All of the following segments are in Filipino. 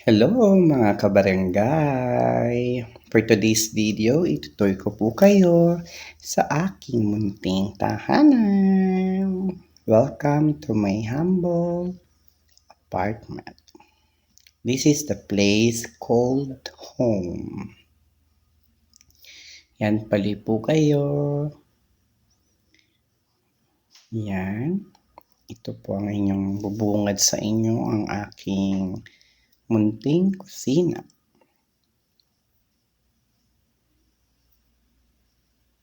Hello mga kabarangay! For today's video, itutoy ko po kayo sa aking munting tahanan. Welcome to my humble apartment. This is the place called home. Yan pali po kayo. Yan. Ito po ang inyong bubungad sa inyo, ang aking munting kusina.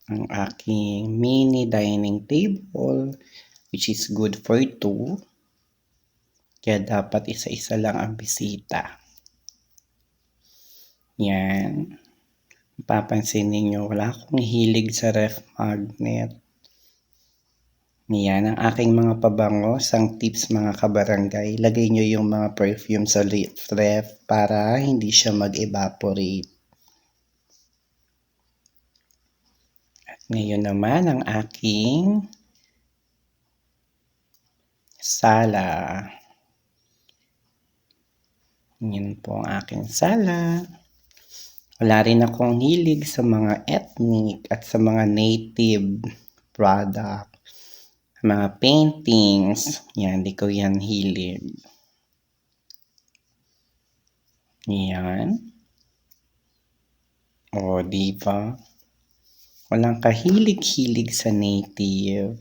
Ang aking mini dining table, which is good for 2. Kaya dapat isa-isa lang ang bisita. Yan. Mapapansin ninyo, wala akong hilig sa ref magnet. Yan ang aking mga pabango. Ang tips mga kabarangay, lagay nyo yung mga perfume sa ref para hindi siya mag-evaporate. At ngayon naman ang aking sala. Yan po ang aking sala. Wala rin akong hilig sa mga ethnic at sa mga native product. Mga paintings. Yan, di ko yan hilig. Yan. O, diba? Walang kahilig-hilig sa native.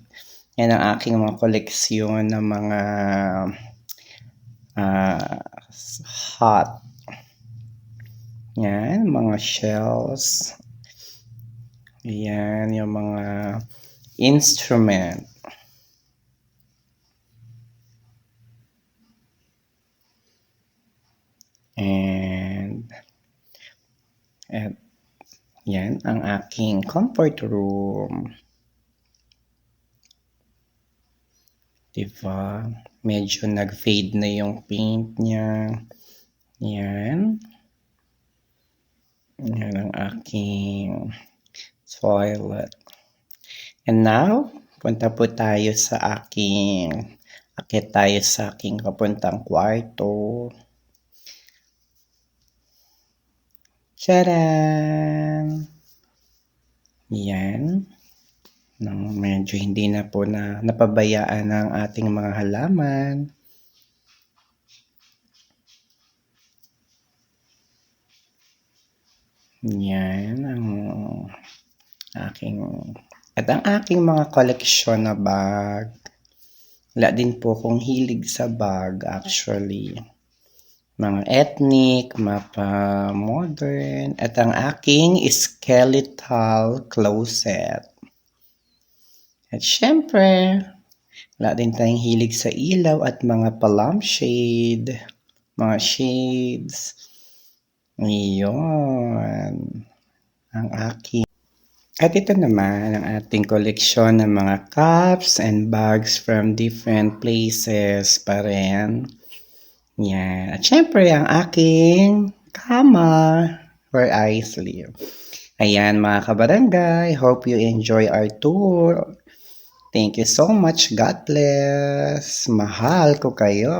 Yan ang aking mga koleksyon ng mga hot. Yan, mga shells. Yan, yung mga instrument. And yan ang aking comfort room. Diba? Medyo nag-fade na yung paint niya. Yan. Yan ang aking toilet. And now, punta po tayo sa akit tayo sa aking kapuntang kwarto. Tcharan! Yan. Medyo hindi na po napabayaan ng ating mga halaman. Yan ang aking mga koleksyon na bag. Wala din po kung hilig sa bag actually. Mga ethnic, mapa modern, at ang aking skeletal closet. At syempre, wala din tayong hilig sa ilaw at mga pa-lampshade, mga shades. Iyon ang aking. At ito naman ang ating koleksyon ng mga cups and bags from different places pa rin. Yan. At syempre, ang aking kama where I sleep. Ayan mga kabarangay, hope you enjoy our tour. Thank you so much. God bless. Mahal ko kayo.